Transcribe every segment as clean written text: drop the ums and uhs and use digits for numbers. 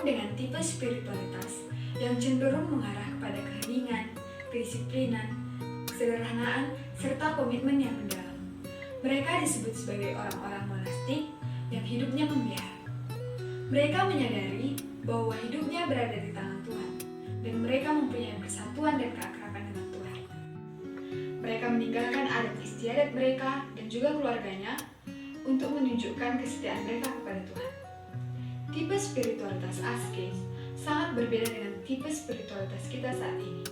kaum dengan tipe spiritualitas yang cenderung mengarah kepada keheningan, kedisiplinan, kesederhanaan, serta komitmen yang mendalam. Mereka disebut sebagai orang-orang monastik yang hidupnya membiara. Mereka menyadari bahwa hidupnya berada di tangan Tuhan, dan mereka mempunyai persatuan dan keakraban dengan Tuhan. Mereka meninggalkan adat istiadat mereka dan juga keluarganya untuk menunjukkan kesetiaan mereka kepada Tuhan. Tipe spiritualitas askes sangat berbeda dengan tipe spiritualitas kita saat ini.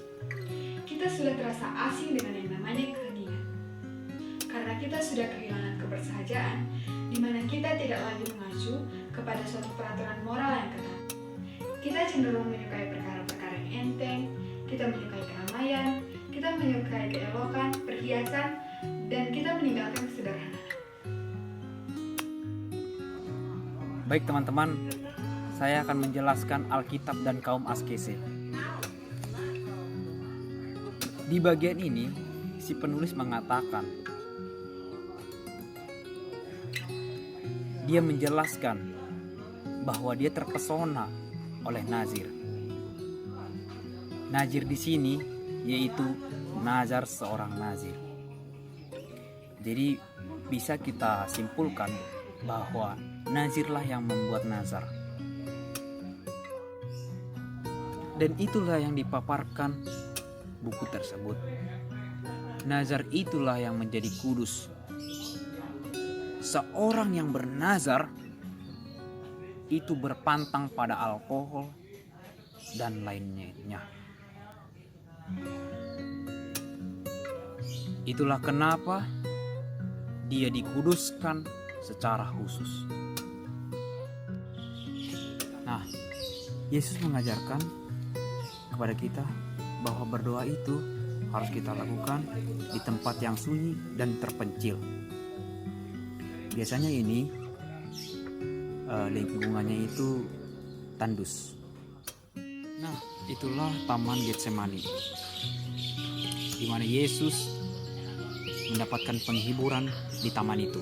Kita sudah terasa asing dengan yang namanya keheningan, karena kita sudah kehilangan kebersahajaan, di mana kita tidak lagi mengacu kepada suatu peraturan moral yang ketat. Kita cenderung menyukai perkara-perkara yang enteng, kita menyukai keramaian, kita menyukai keelokan, perhiasan, dan kita meninggalkan kesederhanaan. Baik teman-teman, saya akan menjelaskan Alkitab dan kaum askese. Di bagian ini, si penulis mengatakan, dia menjelaskan bahwa dia terpesona oleh nazir. Nazir di sini yaitu nazar seorang nazir. Jadi bisa kita simpulkan bahwa nazirlah yang membuat nazar. Dan itulah yang dipaparkan buku tersebut. Nazar itulah yang menjadi kudus. Seorang yang bernazar itu berpantang pada alkohol dan lainnya. Itulah kenapa dia dikuduskan secara khusus. Nah, Yesus mengajarkan kepada kita bahwa berdoa itu harus kita lakukan di tempat yang sunyi dan terpencil. Biasanya ini lingkungannya itu tandus. Nah, itulah Taman Getsemani, di mana Yesus mendapatkan penghiburan di taman itu.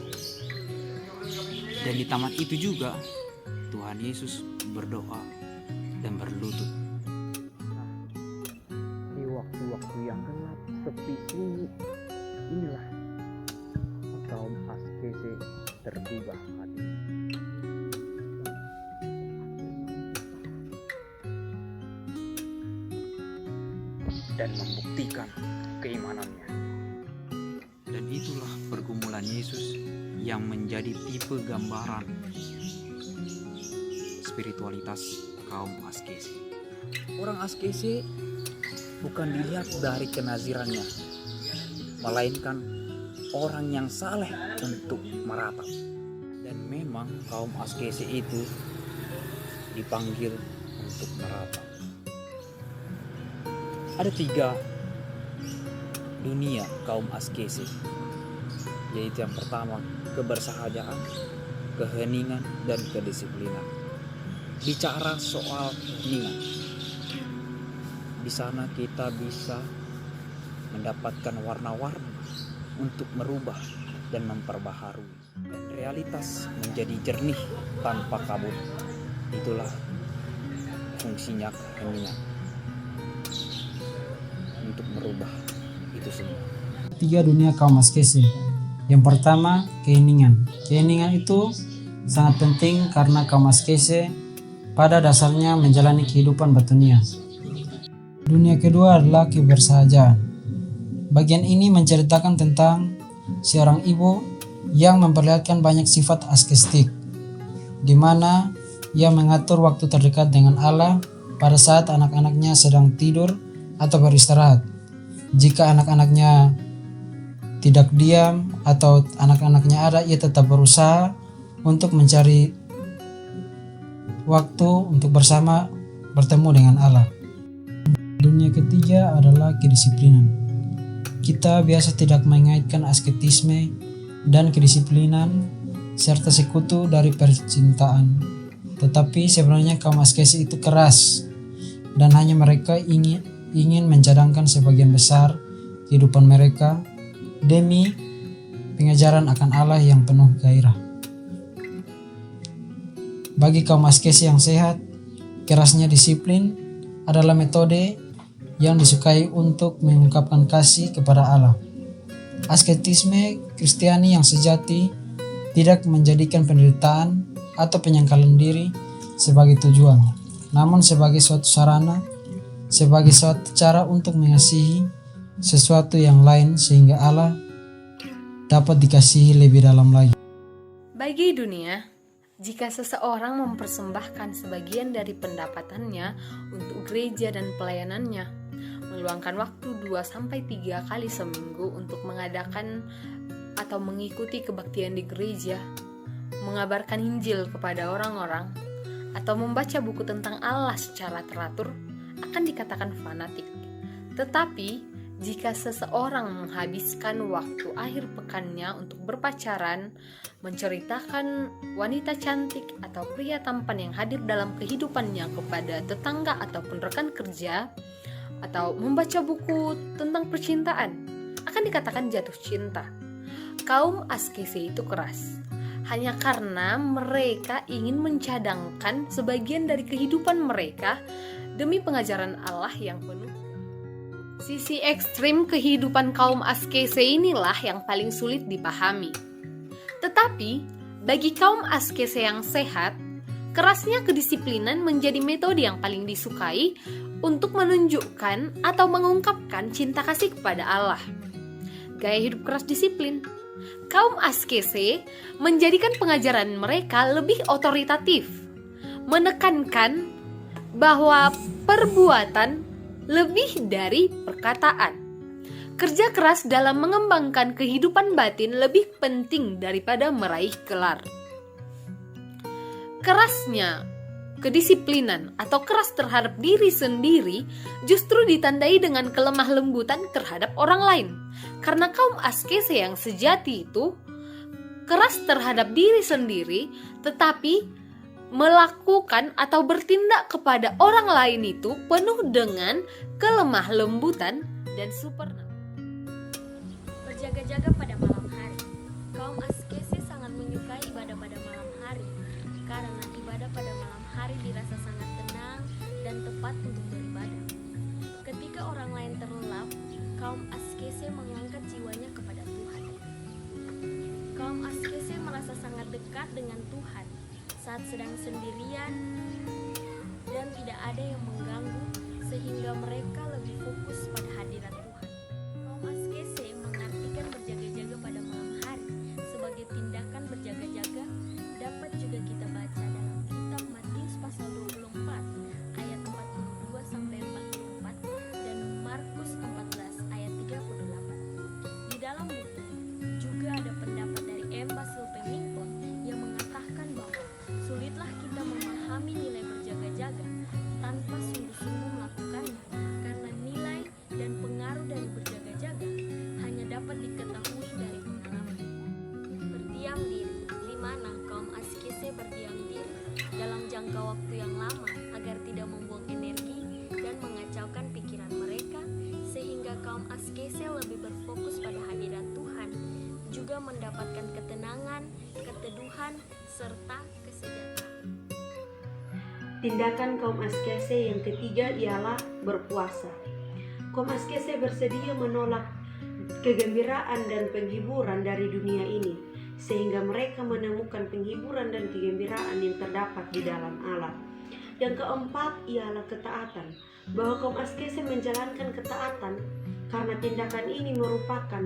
Dan di taman itu juga Tuhan Yesus berdoa dan berlutut. Di waktu-waktu yang gelap, sepi, sunyi, inilah kaum askese tergugah hati dan membuktikan keimanannya. Dan itulah pergumulan Yesus yang menjadi tipe gambaran spiritualitas kaum askese. Orang askese bukan dilihat dari kenazirannya, melainkan orang yang saleh untuk meratap. Dan memang kaum askese itu dipanggil untuk meratap. Ada 3 dunia kaum askese, yaitu yang pertama kebersahajaan, keheningan, dan kedisiplinan. Bicara soal keheningan, di sana kita bisa mendapatkan warna-warni untuk merubah dan memperbaharui, dan realitas menjadi jernih tanpa kabut. Itulah fungsinya keheningan, untuk merubah itu semua. 3 dunia kaum askese. Yang pertama, keheningan. Keheningan itu sangat penting karena kaum askese pada dasarnya menjalani kehidupan batunia. Dunia kedua adalah kebersahajaan. Bagian ini menceritakan tentang seorang ibu yang memperlihatkan banyak sifat askestik, di mana ia mengatur waktu terdekat dengan Allah pada saat anak-anaknya sedang tidur atau beristirahat. Jika anak-anaknya tidak diam atau anak-anaknya ada, ia tetap berusaha untuk mencari waktu untuk bersama bertemu dengan Allah. Dunia ketiga adalah kedisiplinan. Kita biasa tidak mengaitkan asketisme dan kedisiplinan serta sekutu dari percintaan. Tetapi sebenarnya kaum askese itu keras, dan hanya mereka ingin mencadangkan sebagian besar kehidupan mereka demi pengajaran akan Allah yang penuh gairah. Bagi kaum askese yang sehat, kerasnya disiplin adalah metode yang disukai untuk mengungkapkan kasih kepada Allah. Asketisme Kristiani yang sejati tidak menjadikan penderitaan atau penyangkalan diri sebagai tujuan, namun sebagai suatu sarana, sebagai suatu cara untuk mengasihi sesuatu yang lain sehingga Allah dapat dikasihi lebih dalam lagi. Bagi dunia, jika seseorang mempersembahkan sebagian dari pendapatannya untuk gereja dan pelayanannya, meluangkan waktu 2-3 kali seminggu untuk mengadakan atau mengikuti kebaktian di gereja, mengabarkan Injil kepada orang-orang, atau membaca buku tentang Allah secara teratur, akan dikatakan fanatik. Tetapi, jika seseorang menghabiskan waktu akhir pekannya untuk berpacaran, menceritakan wanita cantik atau pria tampan yang hadir dalam kehidupannya kepada tetangga ataupun rekan kerja, atau membaca buku tentang percintaan, akan dikatakan jatuh cinta. Kaum askese itu keras, hanya karena mereka ingin mencadangkan sebagian dari kehidupan mereka demi pengajaran Allah yang penuh. Sisi ekstrim kehidupan kaum askese inilah yang paling sulit dipahami. Tetapi, bagi kaum askese yang sehat, kerasnya kedisiplinan menjadi metode yang paling disukai untuk menunjukkan atau mengungkapkan cinta kasih kepada Allah. Gaya hidup keras disiplin. Kaum askese menjadikan pengajaran mereka lebih otoritatif, menekankan bahwa perbuatan lebih dari perkataan. Kerja keras dalam mengembangkan kehidupan batin lebih penting daripada meraih gelar. Kerasnya kedisiplinan atau keras terhadap diri sendiri justru ditandai dengan kelemah lembutan terhadap orang lain. Karena kaum askese yang sejati itu keras terhadap diri sendiri, tetapi melakukan atau bertindak kepada orang lain itu penuh dengan kelemah lembutan dan supernatural. Berjaga-jaga pada malam hari. Kaum askese sangat menyukai ibadah pada malam hari, karena ibadah pada malam hari dirasa sangat tenang dan tepat untuk beribadah. Ketika orang lain terlelap, kaum askese mengangkat jiwanya kepada Tuhan. Kaum askese merasa sangat dekat dengan Tuhan saat sedang sendirian dan tidak ada yang mengganggu, sehingga mereka lebih fokus pada hadirat Tuhan. Kaum askese mengartikan berjaga-jaga pada malam hari sebagai tindakan berjaga-jaga dapat juga kita baca dalam kitab Matius pasal 24 ayat 42-44 dan Markus 14 ayat 38. Di dalam buku juga ada pendapat dari M. Basil Pennington yang mengatakan bahwa sulitlah kita memahami nilai berjaga-jaga tanpa sungguh-sungguh melakukannya, karena nilai dan pengaruh dari berjaga-jaga hanya dapat diketahui dari pengalaman. Berdiam diri. Di mana kaum askese berdiam diri dalam jangka waktu yang lama agar tidak membuang energi dan mengacaukan pikiran mereka, sehingga kaum askese lebih berfokus pada hadirat Tuhan, juga mendapatkan ketenangan, keteduhan, serta kesejahteraan. Tindakan kaum askese yang ketiga ialah berpuasa. Kaum askese bersedia menolak kegembiraan dan penghiburan dari dunia ini, sehingga mereka menemukan penghiburan dan kegembiraan yang terdapat di dalam Allah. Yang keempat ialah ketaatan, bahwa kaum askese menjalankan ketaatan karena tindakan ini merupakan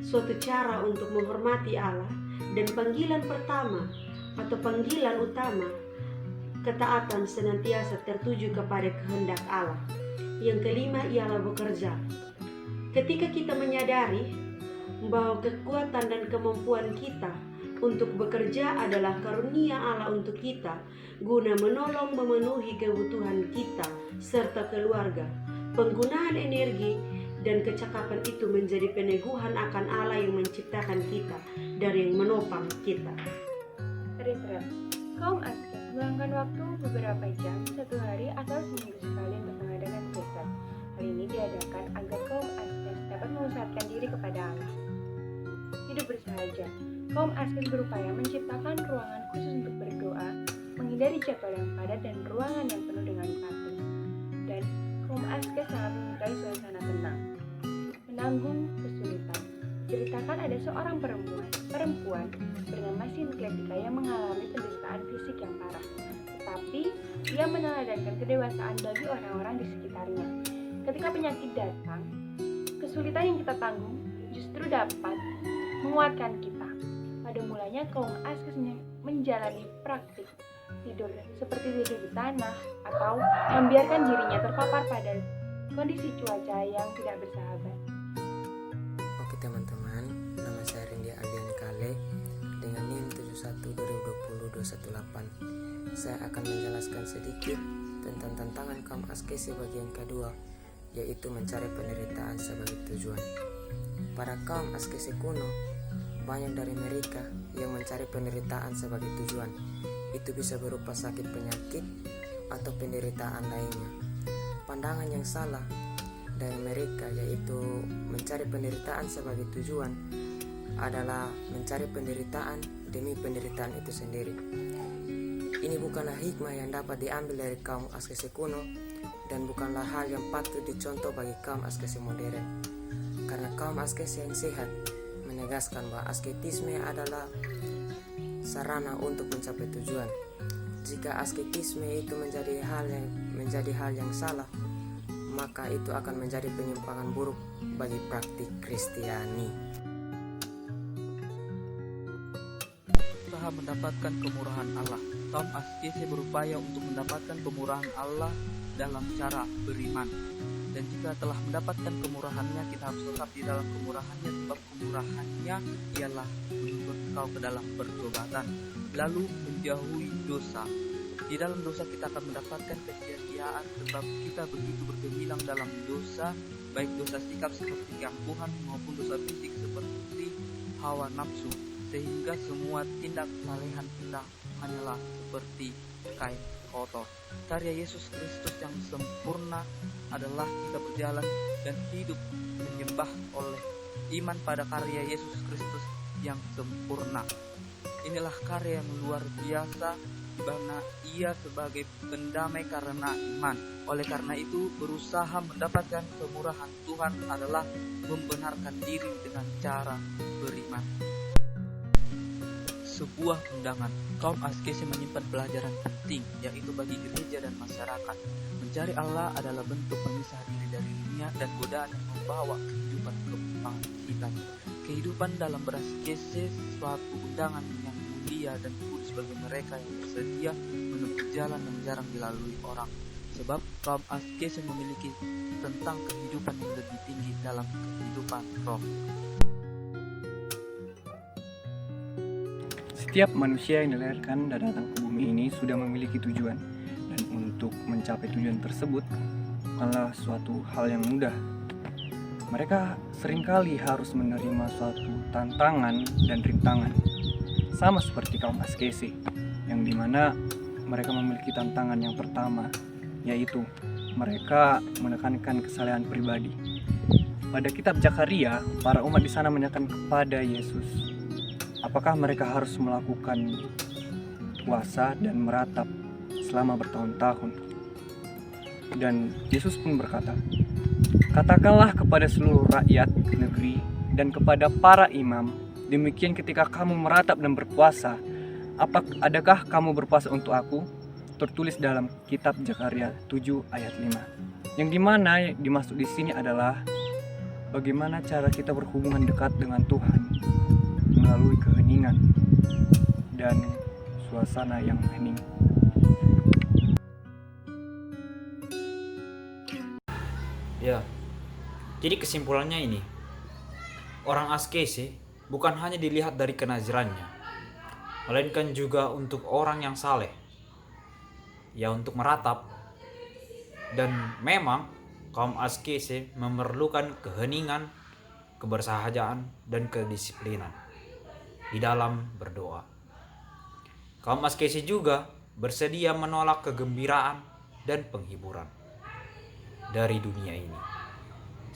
suatu cara untuk menghormati Allah, dan panggilan pertama atau panggilan utama ketaatan senantiasa tertuju kepada kehendak Allah. Yang kelima ialah bekerja. Ketika kita menyadari bahwa kekuatan dan kemampuan kita untuk bekerja adalah karunia Allah untuk kita, guna menolong memenuhi kebutuhan kita serta keluarga, penggunaan energi dan kecakapan itu menjadi peneguhan akan Allah yang menciptakan kita dari yang menopang kita. Referensi. Kaum askes meluangkan waktu beberapa jam satu hari atau seminggu sekali untuk mengadakan riset. Hal ini diadakan agar kaum askes dapat memusatkan diri kepada Allah. Hidup bersahaja. Kaum askes berupaya menciptakan ruangan khusus untuk berdoa, menghindari jadwal yang padat dan ruangan yang penuh dengan patuh. Dan kaum askes sangat menyukai suasana tenang. Menanggung kesulitan. Ceritakan ada seorang perempuan bernama Sinkletika yang mengalami penderitaan fisik yang parah. Tetapi dia meneladankan kedewasaan bagi orang-orang di sekitarnya. Ketika penyakit datang, kesulitan yang kita tanggung justru dapat menguatkan kita. Pada mulanya kaum askes menjalani praktik tidur seperti tidur di tanah atau membiarkan dirinya terpapar pada kondisi cuaca yang tidak bersahabat. Oke teman-teman, nama saya Rendia Aldian Kale dengan NIM 71202018. Saya akan menjelaskan sedikit tentang tantangan kaum askese bagian kedua, yaitu mencari penderitaan sebagai tujuan. Para kaum askese kuno, banyak dari mereka yang mencari penderitaan sebagai tujuan. Itu bisa berupa sakit penyakit atau penderitaan lainnya. Pandangan yang salah dari mereka yaitu mencari penderitaan sebagai tujuan adalah mencari penderitaan demi penderitaan itu sendiri. Ini bukanlah hikmah yang dapat diambil dari kaum askese kuno dan bukanlah hal yang patut dicontoh bagi kaum askese modern. Karena kaum askese yang sehat menegaskan bahwa asketisme adalah sarana untuk mencapai tujuan. Jika asketisme itu menjadi hal yang salah, maka itu akan menjadi penyimpangan buruk bagi praktik Kristiani. Usaha mendapatkan kemurahan Allah. Kaum askese berupaya untuk mendapatkan kemurahan Allah dalam cara beriman. Dan jika telah mendapatkan kemurahannya, kita harus tetap di dalam kemurahannya, sebab kemurahannya ialah menuntut engkau ke dalam pertobatan, lalu menjauhi dosa. Di dalam dosa kita akan mendapatkan kesia-siaan, sebab kita begitu bergemilang dalam dosa, baik dosa sikap seperti keangkuhan maupun dosa fisik seperti hawa nafsu, sehingga semua tindak kesalehan kita hanyalah seperti kain kotor. Karya Yesus Kristus yang sempurna adalah kita berjalan dan hidup menyembah oleh iman pada karya Yesus Kristus yang sempurna. Inilah karya yang luar biasa di mana ia sebagai pendamai karena iman. Oleh karena itu, berusaha mendapatkan kemurahan Tuhan adalah membenarkan diri dengan cara beriman. Sebuah undangan. Kaum askese menyimpan pelajaran penting, yaitu bagi gereja dan masyarakat. Mencari Allah adalah bentuk memisah diri dari dunia dan godaan yang membawa kehidupan kebangkitan. Kehidupan dalam beraskese suatu undangan yang mulia dan kudus bagi mereka yang bersedia menempuh jalan yang jarang dilalui orang. Sebab kaum askese memiliki tentang kehidupan yang lebih tinggi dalam kehidupan roh. Setiap manusia yang dilahirkan dan datang ke bumi ini sudah memiliki tujuan, dan untuk mencapai tujuan tersebut bukanlah suatu hal yang mudah. Mereka seringkali harus menerima suatu tantangan dan rintangan, sama seperti kaum askese, yang dimana mereka memiliki tantangan yang pertama, yaitu mereka menekankan kesalehan pribadi. Pada kitab Zakaria, para umat di sana menanyakan kepada Yesus, apakah mereka harus melakukan puasa dan meratap selama bertahun-tahun? Dan Yesus pun berkata, katakanlah kepada seluruh rakyat negeri dan kepada para imam, demikian ketika kamu meratap dan berpuasa, adakah kamu berpuasa untuk aku? Tertulis dalam kitab Zakaria 7 ayat 5. Yang dimana dimaksud di sini adalah bagaimana cara kita berhubungan dekat dengan Tuhan melalui keheningan dan suasana yang hening. Ya, jadi kesimpulannya ini, orang askese bukan hanya dilihat dari kenazirannya, melainkan juga untuk orang yang saleh, ya untuk meratap. Dan memang kaum askese memerlukan keheningan, kebersahajaan, dan kedisiplinan di dalam berdoa. Kaum askese juga bersedia menolak kegembiraan dan penghiburan dari dunia ini.